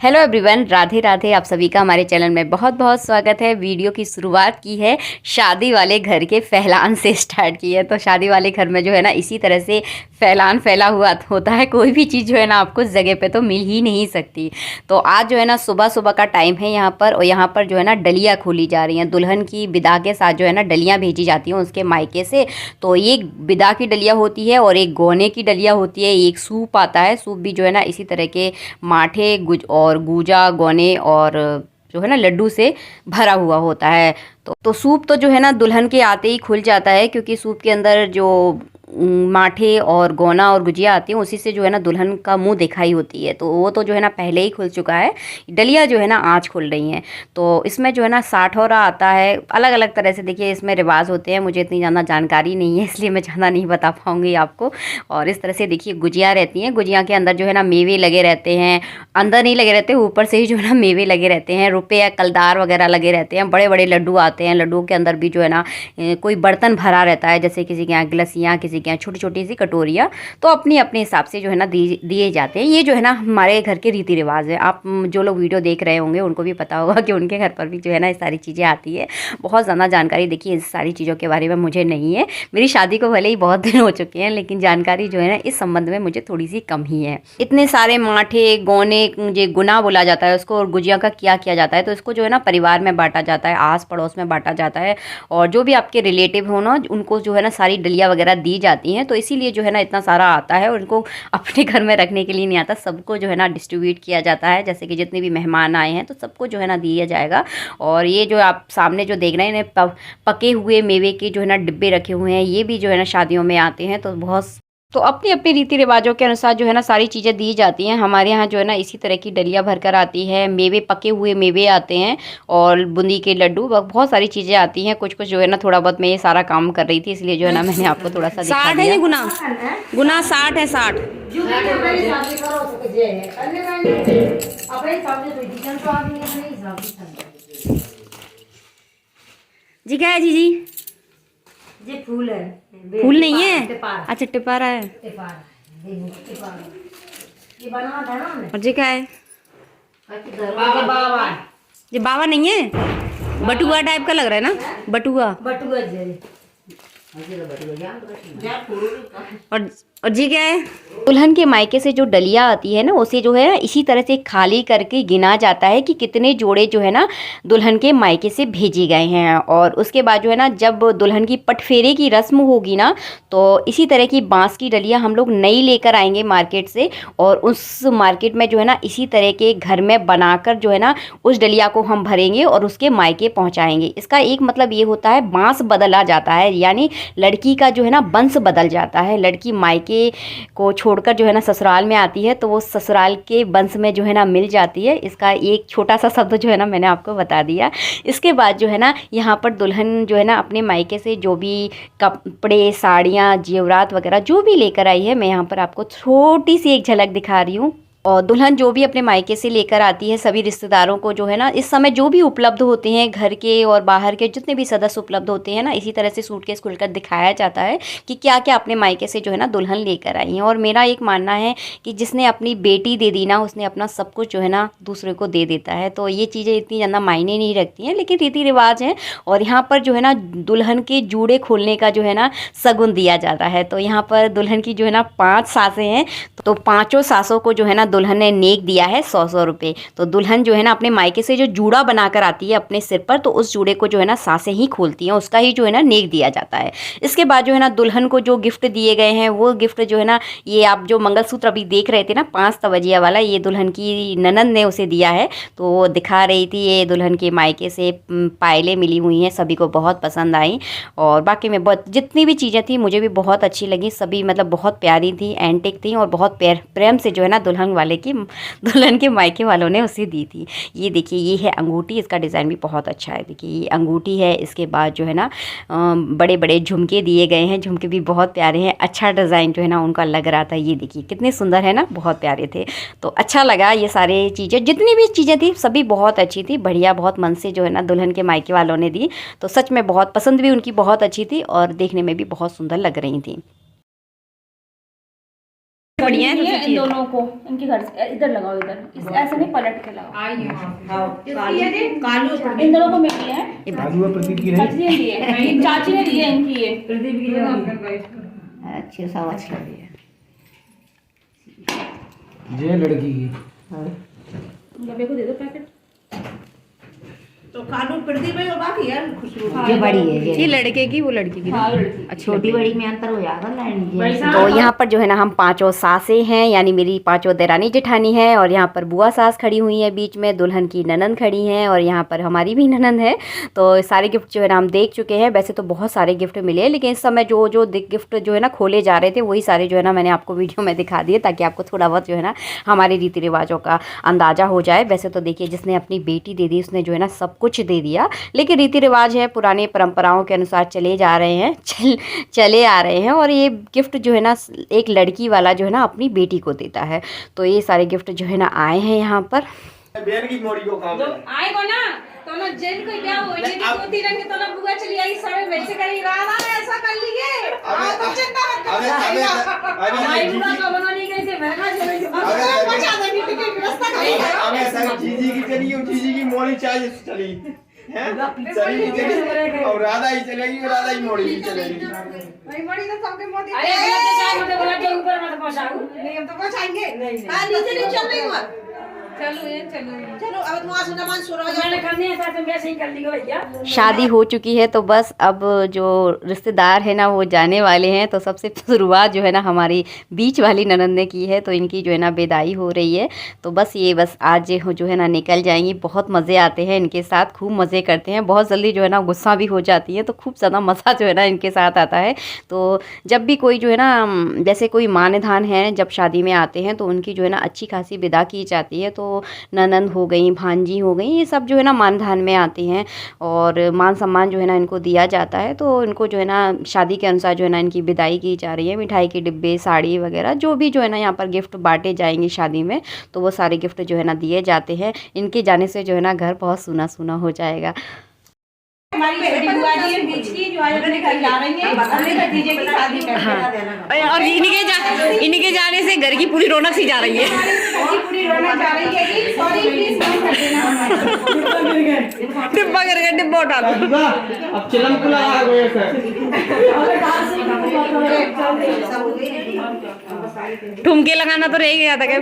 Hello everyone, Radhe Radhe. आप सभी का हमारे चैनल में बहुत बहुत स्वागत है। वीडियो की शुरुआत की है शादी वाले घर के फैलान से स्टार्ट की है। तो शादी वाले घर में जो है ना इसी तरह से फैलान फैला हुआ होता है। कोई भी चीज़ जो है ना आपको जगह पे तो मिल ही नहीं सकती। तो आज जो है ना सुबह सुबह का टाइम है यहाँ पर, और यहाँ पर जो है ना डलियाँ खोली जा रही हैं। दुल्हन की विदा के साथ जो है ना डलियाँ भेजी जाती हैं उसके मायके से। तो एक विदा की डलिया होती है और एक गौने की डलिया होती है। एक सूप आता है, सूप भी जो है ना इसी तरह के माठे और गूजा गौने और जो है ना लड्डू से भरा हुआ होता है। तो सूप तो जो है ना दुल्हन के आते ही खुल जाता है, क्योंकि सूप के अंदर जो माठे और गौना और गुजिया आती हैं उसी से जो है ना दुल्हन का मुंह दिखाई होती है। तो वो तो जो है ना पहले ही खुल चुका है। डलिया जो है ना आज खुल रही हैं। तो इसमें जो है ना साठौरा आता है। अलग अलग तरह से देखिए इसमें रिवाज होते हैं। मुझे इतनी ज़्यादा जानकारी नहीं है, इसलिए मैं ज़्यादा नहीं बता पाऊँगी आपको। और इस तरह से देखिए गुजिया रहती हैं। गुजिया के अंदर जो है ना मेवे लगे रहते हैं। अंदर नहीं लगे रहते, ऊपर से ही जो है ना मेवे लगे रहते हैं। रुपये कलदार वगैरह लगे रहते हैं। बड़े बड़े लड्डू आते हैं। लड्डुओं के अंदर भी जो है ना कोई बर्तन भरा रहता है, जैसे किसी के यहाँ गिलसियाँ, किसी के यहाँ छोटी छोटी सी कटोरियाँ। तो अपने अपने हिसाब से जो है ना दिए जाते हैं। ये जो है ना हमारे घर के रीति रिवाज है। आप जो लोग वीडियो देख रहे होंगे उनको भी पता होगा कि उनके घर पर भी जो है ना ये सारी चीज़ें आती है। बहुत ज़्यादा जानकारी देखिए इस सारी चीज़ों के बारे में मुझे नहीं है। मेरी शादी को भले ही बहुत दिन हो चुके हैं, लेकिन जानकारी जो है ना इस संबंध में मुझे थोड़ी सी कम ही है। इतने सारे माठे गौने जो गुना बोला जाता है उसको, और गुजिया का क्या किया जाता है, तो इसको जो है ना परिवार में बांटा जाता है, आस पड़ोस में बांटा जाता है। और जो भी आपके रिलेटिव हो ना उनको जो है ना सारी डलिया वगैरह दी जाती हैं। तो इसीलिए जो है ना इतना सारा आता है, और इनको अपने घर में रखने के लिए नहीं आता, सबको जो है ना डिस्ट्रीब्यूट किया जाता है। जैसे कि जितने भी मेहमान आए हैं तो सबको जो है ना दिया जाएगा। और ये जो आप सामने जो देख रहे हैं पके हुए मेवे के जो है ना डिब्बे रखे हुए हैं, ये भी जो है ना शादियों में आते हैं। तो अपनी अपनी रीति रिवाजों के अनुसार जो है ना सारी चीज़ें दी जाती हैं। हमारे यहाँ जो है ना इसी तरह की डलिया भरकर आती है। मेवे, पके हुए मेवे आते हैं और बूंदी के लड्डू, बहुत सारी चीज़ें आती हैं। कुछ कुछ जो है ना थोड़ा बहुत मैं ये सारा काम कर रही थी, इसलिए जो है ना मैंने आपको थोड़ा सा दिखा 60 दिया। है गुना गुना 60 है 60। जी क्या है जी? ये फूल है। फूल नहीं है, टिपार। अच्छा टिपारा है। टिपार। ये बना था ना हमने। और जी क्या है? बाबा। ये बाबा नहीं है, बटुआ टाइप का लग रहा है ना, बटुआ। बटुआ जे। और जी क्या है? दुल्हन के मायके से जो डलिया आती है ना उसे जो है ना इसी तरह से खाली करके गिना जाता है कि कितने जोड़े जो है ना दुल्हन के मायके से भेजे गए हैं। और उसके बाद जो है ना जब दुल्हन की पटफेरे की रस्म होगी ना, तो इसी तरह की बांस की डलिया हम लोग नई लेकर आएंगे मार्केट से, और उस मार्केट में जो है ना इसी तरह के घर में बनाकर जो है ना उस डलिया को हम भरेंगे और उसके मायके पहुँचाएँगे। इसका एक मतलब ये होता है बांस बदला जाता है, यानी लड़की का जो है ना वंश बदल जाता है। लड़की मायके को छोड़कर जो है ना ससुराल में आती है तो वो ससुराल के वंश में जो है ना मिल जाती है। इसका एक छोटा सा शब्द जो है ना मैंने आपको बता दिया। इसके बाद जो है ना यहाँ पर दुल्हन जो है ना अपने मायके से जो भी कपड़े, साड़ियाँ, जेवरात वगैरह जो भी लेकर आई है, मैं यहाँ पर आपको छोटी सी एक झलक दिखा रही हूँ। और दुल्हन जो भी अपने मायके से लेकर आती है, सभी रिश्तेदारों को जो है ना इस समय जो भी उपलब्ध होते हैं, घर के और बाहर के जितने भी सदस्य उपलब्ध होते हैं ना, इसी तरह से सूटकेस खुलकर दिखाया जाता है कि क्या क्या अपने मायके से जो है ना दुल्हन लेकर आई है। और मेरा एक मानना है कि जिसने अपनी बेटी दे दी ना, उसने अपना सब कुछ जो है ना दूसरे को दे देता है। तो ये चीज़ें इतनी ज़्यादा मायने नहीं रखती हैं, लेकिन रीति रिवाज हैं। और यहाँ पर जो है ना दुल्हन के जूड़े खोलने का जो है ना शगुन दिया जाता है। तो यहाँ पर दुल्हन की जो है ना 5 सासें हैं, तो 5 सासों को जो है ना दुल्हन ने नेक दिया है 100-100 रुपये। तो दुल्हन जो है ना अपने मायके से जो जूड़ा बनाकर आती है अपने सिर पर, तो उस जूड़े को जो है ना सासें ही खोलती हैं, उसका ही जो है ना नेक दिया जाता है। इसके बाद जो है ना दुल्हन को जो गिफ्ट दिए गए हैं वो गिफ्ट जो है ना, ये आप जो मंगलसूत्र अभी देख रहे थे ना 5 तवजिया वाला, ये दुल्हन की ननंद ने उसे दिया है। तो वो दिखा रही थी, ये दुल्हन के मायके से पायलें मिली हुई हैं, सभी को बहुत पसंद आई। और बाकी में बहुत जितनी भी चीज़ें थी मुझे भी बहुत अच्छी लगी। सभी मतलब बहुत प्यारी थी, एंटिक थी, और बहुत प्रेम से जो है ना दुल्हन के मायके वालों ने उसे दी थी। ये देखिए, ये है अंगूठी, इसका डिज़ाइन भी बहुत अच्छा है। देखिए ये अंगूठी है। इसके बाद जो है ना बड़े बड़े झुमके दिए गए हैं। झुमके भी बहुत प्यारे हैं, अच्छा डिज़ाइन जो है ना उनका लग रहा था। ये देखिए कितने सुंदर है ना, बहुत प्यारे थे। तो अच्छा लगा। ये सारी चीज़ें, जितनी भी चीज़ें थी सभी बहुत अच्छी थी, बढ़िया, बहुत मन से जो है ना दुल्हन के मायके वालों ने दी। तो सच में बहुत पसंद भी उनकी बहुत अच्छी थी और देखने में भी बहुत सुंदर लग रही थी। बढ़िया है, ये तो इन दोनों को इनके घर से इधर लगाओ, इधर ऐसे नहीं पलट के लगाओ। इन दोनों को मिली है, प्रदीप की चाची ने दी है, चाची ने दी है इनकी ये। प्रदीप की अच्छी सब अच्छी लगी है। ये लड़की की गबे को दे दो पैकेट। तो कानून प्रदीप है और बाकी यार खुशबू ये बड़ी है ये लड़के की, वो लड़की की। हाँ लड़की। अच्छी छोटी लग रही है। बड़ी में अंतर हो जाएगा ना। तो तो यहाँ पर जो है ना हम पांचों सासें हैं, यानी मेरी पांचों देरानी जेठानी है, और यहाँ पर बुआ सास खड़ी हुई है, बीच में दुल्हन की ननंद खड़ी हैं, और यहाँ पर हमारी भी ननंद है। तो सारे गिफ्ट जो है ना हम देख चुके हैं। वैसे तो बहुत सारे गिफ्ट मिले हैं, लेकिन इस समय जो जो गिफ्ट जो है ना खोले जा रहे थे वही सारे जो है ना मैंने आपको वीडियो में दिखा दिए, ताकि आपको थोड़ा बहुत जो है ना हमारे रीति रिवाजों का अंदाज़ा हो जाए। वैसे तो देखिए, जिसने अपनी बेटी दे दी उसने जो है ना सब कुछ दे दिया, लेकिन रीति रिवाज है, पुरानी परंपराओं के अनुसार चले जा रहे हैं, चले आ रहे हैं। और ये गिफ्ट जो है ना एक लड़की वाला जो है ना अपनी बेटी को देता है। तो ये सारे गिफ्ट जो है ना आए हैं यहाँ पर। बहन की मोड़ी को काम है। आएगो ना तो ना जेल को क्या हो ये दो तीन रंग तो ना बुआ चली आई सारे वैसे करी राधा ऐसा कर लिए। हां तो चिंता मत करो। भाई बुआ को बनाने गए थे मैं कहां चले गए पहुंचा देंगे टिकट व्यवस्था करेंगे। हमें सर जीजी की चली, जीजी की मोड़ी चाहिए चली है, चली चली और राधा ही चलेगी, राधा ही मोड़ी ही चलेगी। भाई बड़ी तो सबके मोदी अरे ये चाय मत बोला के ऊपर मत पहुंचाओ। नहीं हम तो पहुंचाएंगे। हां नीचे नहीं चल रही हुआ। चलो अब तुम आसमान शुरू हो जाओ। मैंने करनी है तो वैसे ही कर ली भैया। शादी हो चुकी है, तो बस अब जो रिश्तेदार है ना वो जाने वाले हैं। तो सबसे शुरुआत जो है ना हमारी बीच वाली ननंद ने की है, तो इनकी जो है ना विदाई हो रही है। तो बस ये बस आज जो है ना निकल जाएंगी। बहुत मज़े आते हैं इनके साथ, खूब मज़े करते हैं। बहुत जल्दी जो है ना गुस्सा भी हो जाती है, तो खूब ज़्यादा मज़ा जो है ना इनके साथ आता है। तो जब भी कोई जो है ना जैसे कोई मान्यधान है, जब शादी में आते हैं तो उनकी जो है ना अच्छी खासी विदा की जाती है। तो ननंद हो गई, भांजी हो गई, ये सब जो है ना मानधान में आती हैं, और मान सम्मान जो है ना इनको दिया जाता है। तो इनको जो है ना शादी के अनुसार जो है ना इनकी विदाई की जा रही है। मिठाई के डिब्बे, साड़ी वगैरह जो भी जो है ना यहाँ पर गिफ्ट बांटे जाएंगे शादी में, तो वो सारे गिफ्ट जो है ना दिए जाते हैं। इनके जाने से जो है ना घर बहुत सूना सूना हो जाएगा। हमारी छोटी बुआ जी है बीच की जो आज अपने घर जा रही है, अपने भतीजे की शादी करके देना। और इनके जाने से घर की पूरी रौनक सी जा रही है। पूरी रोना जा रही है कि सॉरी प्लीज माफ कर देना। डिब्बा करके डिब्बा उठा लो। अब चिलम को लगा गए सर। ठुमके लगाना तो रह गया था क्या?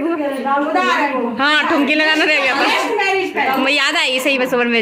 हाँ ठुमके लगाना रह गया था, मैं याद आई सही में सुबह में।